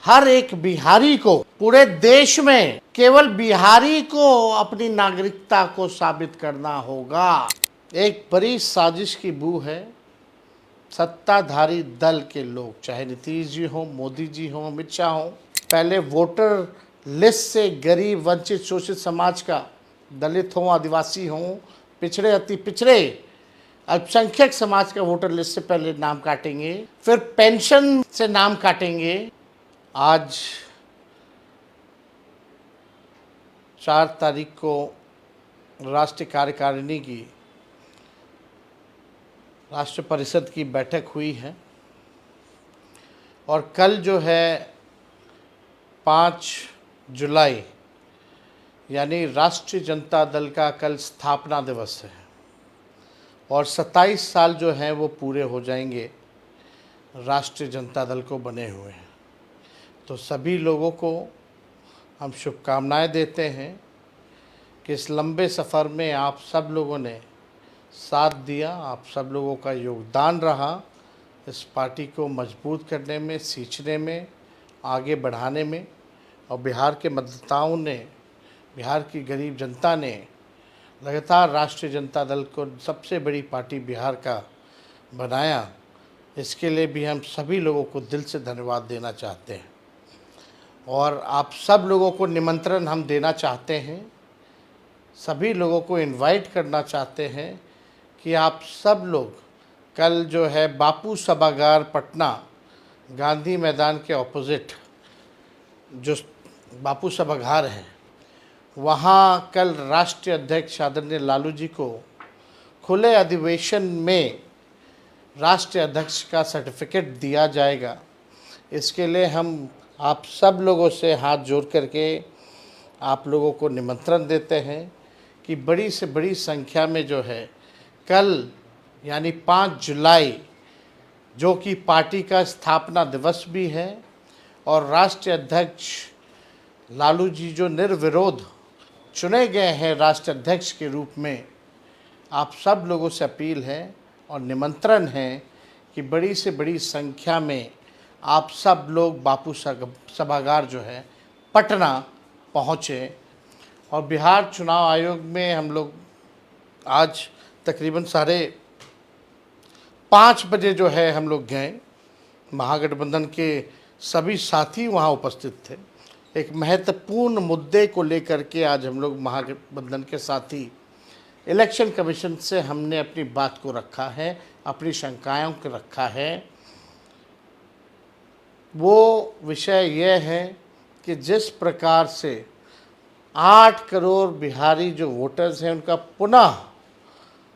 हर एक बिहारी को, पूरे देश में केवल बिहारी को अपनी नागरिकता को साबित करना होगा। एक बड़ी साजिश की बू है सत्ताधारी दल के लोग, चाहे नीतीश जी हो, मोदी जी हो, अमित शाह हो। पहले वोटर लिस्ट से गरीब, वंचित, शोषित समाज का, दलित हो, आदिवासी हो, पिछड़े, अति पिछड़े, अल्पसंख्यक समाज का वोटर लिस्ट से पहले नाम काटेंगे, फिर पेंशन से नाम काटेंगे। आज 4 तारीख को राष्ट्रीय कार्यकारिणी की, राष्ट्र परिषद की बैठक हुई है और कल जो है 5 जुलाई यानी राष्ट्रीय जनता दल का कल स्थापना दिवस है और 27 साल जो हैं वो पूरे हो जाएंगे राष्ट्रीय जनता दल को बने हुए हैं। तो सभी लोगों को हम शुभकामनाएं देते हैं कि इस लंबे सफ़र में आप सब लोगों ने साथ दिया, आप सब लोगों का योगदान रहा इस पार्टी को मजबूत करने में, सींचने में, आगे बढ़ाने में। और बिहार के मतदाताओं ने, बिहार की गरीब जनता ने लगातार राष्ट्रीय जनता दल को सबसे बड़ी पार्टी बिहार का बनाया। इसके लिए भी हम सभी लोगों को दिल से धन्यवाद देना चाहते हैं और आप सब लोगों को निमंत्रण हम देना चाहते हैं, सभी लोगों को इनवाइट करना चाहते हैं कि आप सब लोग कल जो है बापू सभागार पटना, गांधी मैदान के ऑपोजिट जो बापू सभागार है, वहाँ कल राष्ट्रीय अध्यक्ष आदरणीय लालू जी को खुले अधिवेशन में राष्ट्रीय अध्यक्ष का सर्टिफिकेट दिया जाएगा। इसके लिए हम आप सब लोगों से हाथ जोड़ करके आप लोगों को निमंत्रण देते हैं कि बड़ी से बड़ी संख्या में जो है कल यानी 5 जुलाई, जो कि पार्टी का स्थापना दिवस भी है और राष्ट्रीय अध्यक्ष लालू जी जो निर्विरोध चुने गए हैं राष्ट्रीय अध्यक्ष के रूप में, आप सब लोगों से अपील है और निमंत्रण है कि बड़ी से बड़ी संख्या में आप सब लोग बापू सभागार जो है पटना पहुँचे। और बिहार चुनाव आयोग में हम लोग आज तकरीबन 5:30 बजे जो है हम लोग गए, महागठबंधन के सभी साथी वहाँ उपस्थित थे। एक महत्वपूर्ण मुद्दे को लेकर के आज हम लोग महागठबंधन के साथी इलेक्शन कमीशन से हमने अपनी बात को रखा है, अपनी शंकाओं को रखा है। वो विषय यह है कि जिस प्रकार से 8 करोड़ बिहारी जो वोटर्स हैं उनका पुनः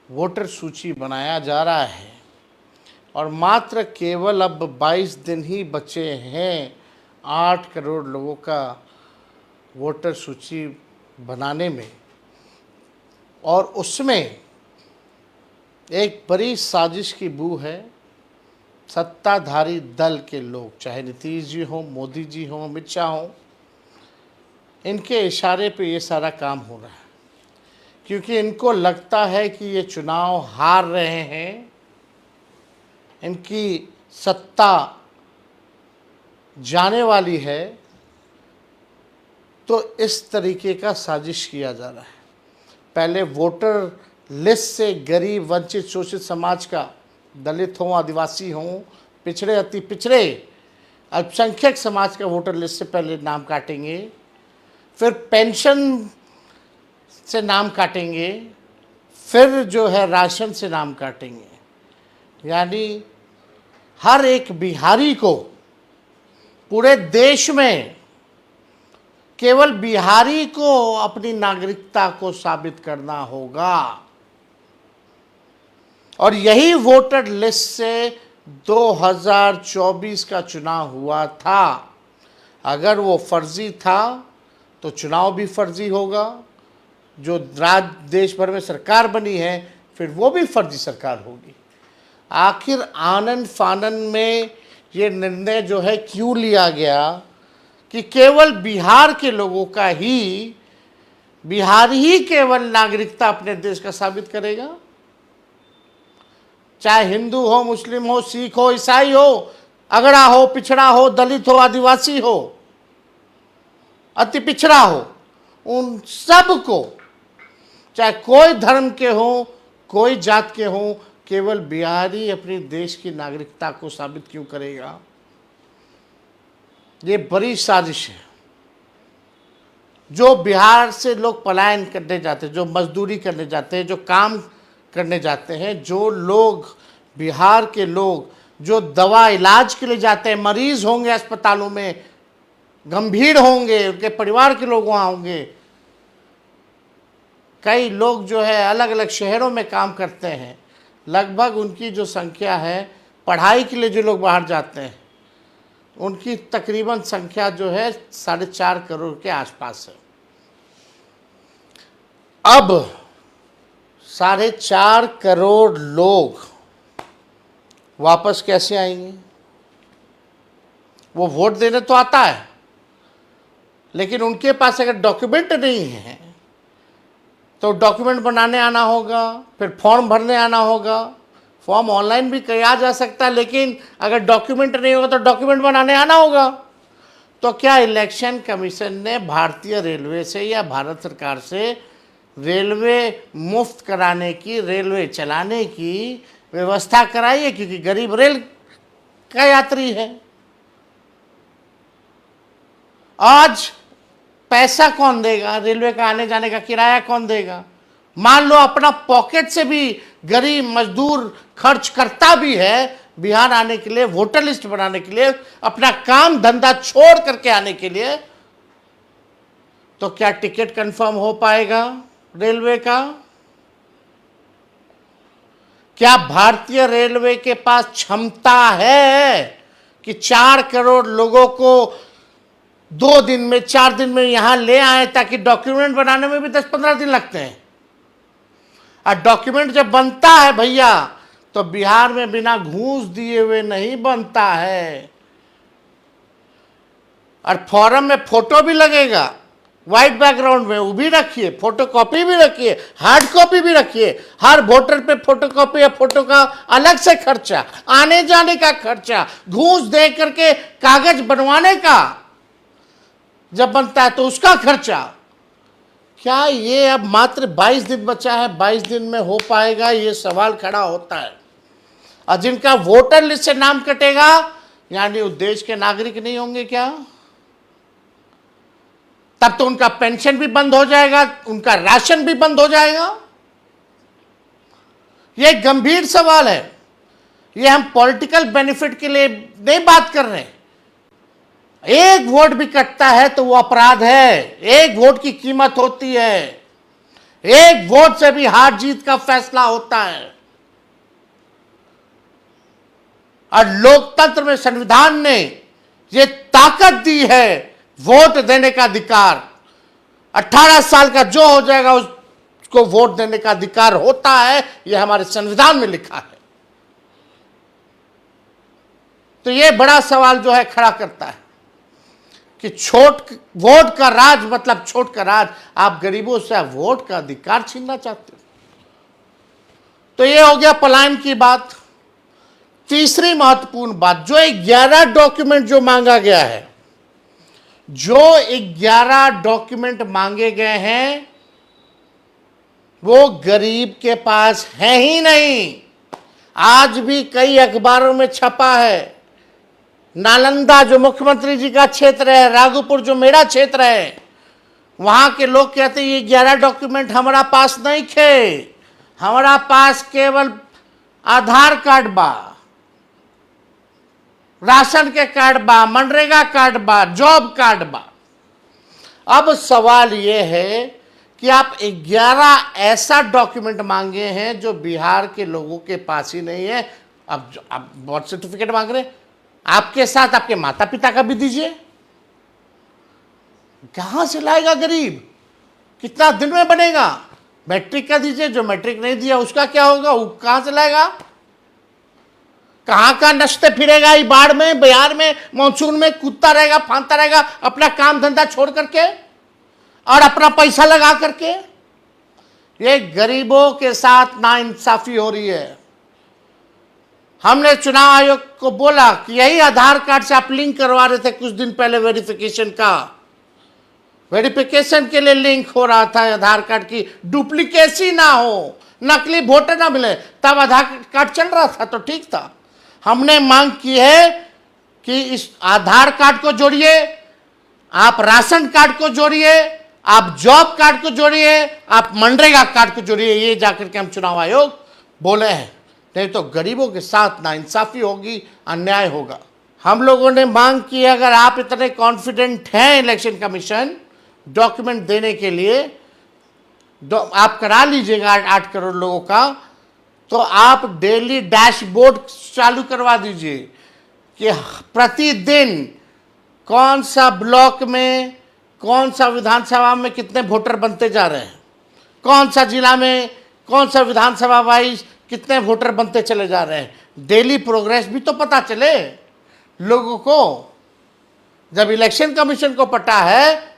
वोटर सूची बनाया जा रहा है और मात्र केवल अब 22 दिन ही बचे हैं 8 करोड़ लोगों का वोटर सूची बनाने में, और उसमें एक बड़ी साजिश की बू है सत्ताधारी दल के लोग, चाहे नीतीश जी हो, मोदी जी हो, अमित शाह हो, इनके इशारे पे ये सारा काम हो रहा है क्योंकि इनको लगता है कि ये चुनाव हार रहे हैं, इनकी सत्ता जाने वाली है, तो इस तरीके का साजिश किया जा रहा है। पहले वोटर लिस्ट से गरीब, वंचित, शोषित समाज का, दलित हो, आदिवासी हो, पिछड़े, अति पिछड़े, अल्पसंख्यक समाज का वोटर लिस्ट से पहले नाम काटेंगे, फिर पेंशन से नाम काटेंगे, फिर जो है राशन से नाम काटेंगे। यानी हर एक बिहारी को, पूरे देश में केवल बिहारी को अपनी नागरिकता को साबित करना होगा। और यही वोटर लिस्ट से 2024 का चुनाव हुआ था। अगर वो फर्जी था तो चुनाव भी फर्जी होगा, जो देश भर में सरकार बनी है फिर वो भी फर्जी सरकार होगी। आखिर आनन फानन में ये निर्णय जो है क्यों लिया गया कि केवल बिहार के लोगों का ही, बिहार ही केवल नागरिकता अपने देश का साबित करेगा? चाहे हिंदू हो, मुस्लिम हो, सिख हो, ईसाई हो, अगड़ा हो, पिछड़ा हो, दलित हो, आदिवासी हो, अति पिछड़ा हो, उन सब को, चाहे कोई धर्म के हो, कोई जात के हो, केवल बिहारी अपनी देश की नागरिकता को साबित क्यों करेगा? ये बड़ी साजिश है। जो बिहार से लोग पलायन करने जाते हैं, जो मजदूरी करने जाते हैं, जो काम करने जाते हैं, जो लोग बिहार के लोग जो दवा इलाज के लिए जाते हैं, मरीज होंगे अस्पतालों में, गंभीर होंगे, उनके परिवार के लोग वहाँ होंगे, कई लोग जो है अलग अलग शहरों में काम करते हैं, लगभग उनकी जो संख्या है, पढ़ाई के लिए जो लोग बाहर जाते हैं, उनकी तकरीबन संख्या जो है 4.5 करोड़ के आसपास है। अब 4.5 करोड़ लोग वापस कैसे आएंगे? वो वोट देने तो आता है, लेकिन उनके पास अगर डॉक्यूमेंट नहीं है तो डॉक्यूमेंट बनाने आना होगा, फिर फॉर्म भरने आना होगा। फॉर्म ऑनलाइन भी किया जा सकता है, लेकिन अगर डॉक्यूमेंट नहीं होगा तो डॉक्यूमेंट बनाने आना होगा। तो क्या इलेक्शन कमीशन ने भारतीय रेलवे से या भारत सरकार से रेलवे मुफ्त कराने की, रेलवे चलाने की व्यवस्था कराई है? क्योंकि गरीब रेल का यात्री है। आज पैसा कौन देगा? रेलवे का आने जाने का किराया कौन देगा? मान लो अपना पॉकेट से भी गरीब मजदूर खर्च करता भी है बिहार आने के लिए, वोटर लिस्ट बनाने के लिए, अपना काम धंधा छोड़ करके आने के लिए, तो क्या टिकट कंफर्म हो पाएगा रेलवे का? क्या भारतीय रेलवे के पास क्षमता है कि 4 करोड़ लोगों को 2 दिन में, 4 दिन में यहां ले आए? ताकि डॉक्यूमेंट बनाने में भी 10-15 दिन लगते हैं, और डॉक्यूमेंट जब बनता है भैया, तो बिहार में बिना घूस दिए हुए नहीं बनता है। और फॉर्म में फोटो भी लगेगा, व्हाइट बैकग्राउंड में, वो भी रखिए, फोटो कॉपी भी रखिए, हार्ड कॉपी भी रखिए। हर वोटर पे फोटो कॉपी या फोटो का अलग से खर्चा, आने जाने का खर्चा, घूस दे करके कागज बनवाने का जब बनता है तो उसका खर्चा। क्या ये अब मात्र 22 दिन बचा है, 22 दिन में हो पाएगा? ये सवाल खड़ा होता है। और जिनका वोटर लिस्ट से नाम कटेगा, यानी वो देश के नागरिक नहीं होंगे क्या? तब तो उनका पेंशन भी बंद हो जाएगा, उनका राशन भी बंद हो जाएगा। यह गंभीर सवाल है। ये हम पॉलिटिकल बेनिफिट के लिए नहीं बात कर रहे। एक वोट भी कटता है तो वो अपराध है। एक वोट की कीमत होती है। एक वोट से भी हार जीत का फैसला होता है। और लोकतंत्र में संविधान ने ये ताकत दी है, वोट देने का अधिकार। 18 साल का जो हो जाएगा उसको वोट देने का अधिकार होता है, यह हमारे संविधान में लिखा है। तो यह बड़ा सवाल जो है खड़ा करता है कि वोट का राज मतलब छोट का राज। आप गरीबों से वोट का अधिकार छीनना चाहते हो। तो यह हो गया पलायन की बात। तीसरी महत्वपूर्ण बात, जो 11 डॉक्यूमेंट जो मांगा गया है, जो 11 डॉक्यूमेंट मांगे गए हैं, वो गरीब के पास है ही नहीं। आज भी कई अखबारों में छपा है। नालंदा जो मुख्यमंत्री जी का क्षेत्र है, राघोपुर जो मेरा क्षेत्र है, वहां के लोग कहते हैं ये 11 डॉक्यूमेंट हमारा पास नहीं थे। हमारा पास केवल आधार कार्ड बा, राशन के कार्ड बा, मनरेगा कार्ड बा, जॉब कार्ड बा। अब सवाल यह है कि आप 11 ऐसा डॉक्यूमेंट मांगे हैं जो बिहार के लोगों के पास ही नहीं है। अब आप बर्थ सर्टिफिकेट मांग रहे हैं, आपके साथ आपके माता पिता का भी दीजिए। कहां से लाएगा गरीब? कितना दिन में बनेगा? मैट्रिक का दीजिए, जो मैट्रिक नहीं दिया उसका क्या होगा? वो कहां से लाएगा? कहां का नचते फिरेगा? ये बाढ़ में, बिहार में, मानसून में कूदता रहेगा, फांदता रहेगा अपना काम धंधा छोड़ करके और अपना पैसा लगा करके। ये गरीबों के साथ नाइंसाफी हो रही है। हमने चुनाव आयोग को बोला कि यही आधार कार्ड से आप लिंक करवा रहे थे कुछ दिन पहले वेरिफिकेशन के लिए लिंक हो रहा था आधार कार्ड की डुप्लीकेसी ना हो, नकली वोटर ना मिले, तब आधार कार्ड चल रहा था तो ठीक था। हमने मांग की है कि इस आधार कार्ड को जोड़िए, आप राशन कार्ड को जोड़िए, आप जॉब कार्ड को जोड़िए, आप मनरेगा कार्ड को जोड़िए। ये जाकर के हम चुनाव आयोग बोले हैं, नहीं तो गरीबों के साथ नाइंसाफी होगी, अन्याय होगा। हम लोगों ने मांग की, अगर आप इतने कॉन्फिडेंट हैं इलेक्शन कमीशन डॉक्यूमेंट देने के लिए, आप करा लीजिएगा 8 करोड़ लोगों का, तो आप डेली डैशबोर्ड चालू करवा दीजिए कि प्रतिदिन कौन सा ब्लॉक में, कौन सा विधानसभा में कितने वोटर बनते जा रहे हैं, कौन सा जिला में, कौन सा विधानसभा वाइज कितने वोटर बनते चले जा रहे हैं। डेली प्रोग्रेस भी तो पता चले लोगों को। जब इलेक्शन कमीशन को पता है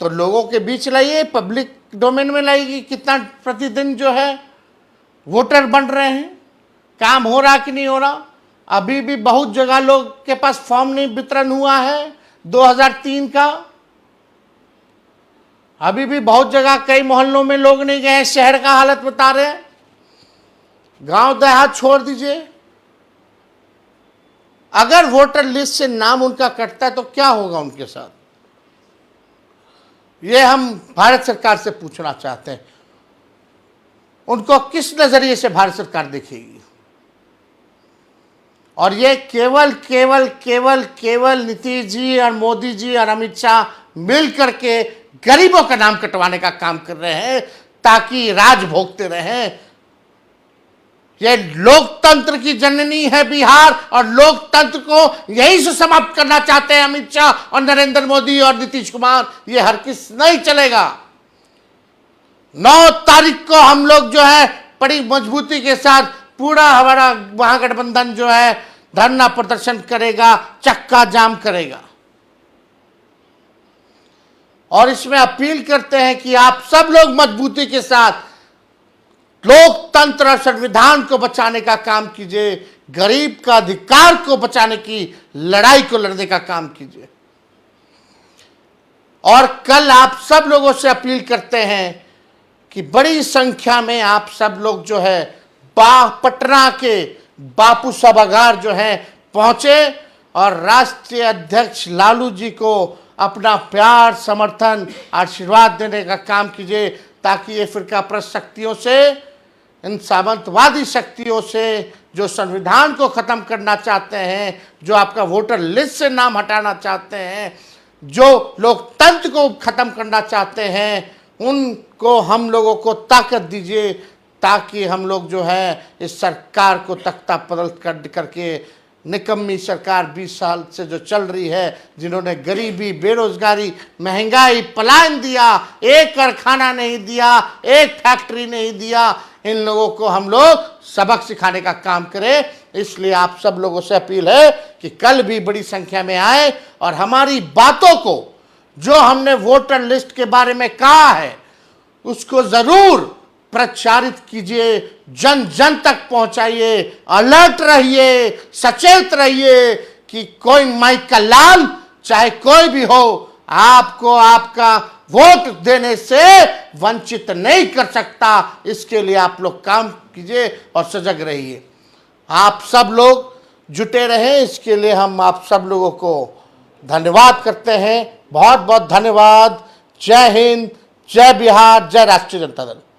तो लोगों के बीच लाइए, पब्लिक डोमेन में लाइए, कितना प्रतिदिन जो है वोटर बन रहे हैं, काम हो रहा कि नहीं हो रहा। अभी भी बहुत जगह लोग के पास फॉर्म नहीं वितरण हुआ है 2003 का। अभी भी बहुत जगह कई मोहल्लों में लोग नहीं गए। शहर का हालत बता रहे हैं, गांव देहात छोड़ दीजिए। अगर वोटर लिस्ट से नाम उनका कटता है तो क्या होगा उनके साथ, ये हम भारत सरकार से पूछना चाहते हैं। उनको किस नजरिए से भारत सरकार देखेगी। और ये केवल केवल केवल केवल नीतीश जी और मोदी जी और अमित शाह मिल करके गरीबों का नाम कटवाने का काम कर रहे हैं ताकि राज भोगते रहें। ये लोकतंत्र की जननी है बिहार, और लोकतंत्र को यहीं से समाप्त करना चाहते हैं अमित शाह और नरेंद्र मोदी और नीतीश कुमार। ये हरगिज नहीं चलेगा। 9 तारीख को हम लोग जो है बड़ी मजबूती के साथ पूरा हमारा महागठबंधन जो है धरना प्रदर्शन करेगा, चक्का जाम करेगा। और इसमें अपील करते हैं कि आप सब लोग मजबूती के साथ लोकतंत्र और संविधान को बचाने का काम कीजिए, गरीब का अधिकार को बचाने की लड़ाई को लड़ने का काम कीजिए। और कल आप सब लोगों से अपील करते हैं कि बड़ी संख्या में आप सब लोग जो है पटना के बापू सभागार जो है पहुंचे और राष्ट्रीय अध्यक्ष लालू जी को अपना प्यार, समर्थन, आशीर्वाद देने का काम कीजिए, ताकि ये फिरकापरस्त शक्तियों से, इन सामंतवादी शक्तियों से जो संविधान को ख़त्म करना चाहते हैं, जो आपका वोटर लिस्ट से नाम हटाना चाहते हैं, जो लोकतंत्र को ख़त्म करना चाहते हैं, उनको हम लोगों को ताकत दीजिए, ताकि हम लोग जो है इस सरकार को तख्ता पलट करके निकम्मी सरकार 20 साल से जो चल रही है, जिन्होंने गरीबी, बेरोजगारी, महंगाई, पलायन दिया, एक कारखाना नहीं दिया, एक फैक्ट्री नहीं दिया, इन लोगों को हम लोग सबक सिखाने का काम करें। इसलिए आप सब लोगों से अपील है कि कल भी बड़ी संख्या में आए और हमारी बातों को, जो हमने वोटर लिस्ट के बारे में कहा है, उसको जरूर प्रचारित कीजिए, जन जन तक पहुंचाइए, अलर्ट रहिए, सचेत रहिए कि कोई माइक का लाल चाहे कोई भी हो आपको आपका वोट देने से वंचित नहीं कर सकता। इसके लिए आप लोग काम कीजिए और सजग रहिए। आप सब लोग जुटे रहें, इसके लिए हम आप सब लोगों को धन्यवाद करते हैं। बहुत बहुत धन्यवाद। जय हिंद, जय बिहार, जय राष्ट्रीय जनता दल।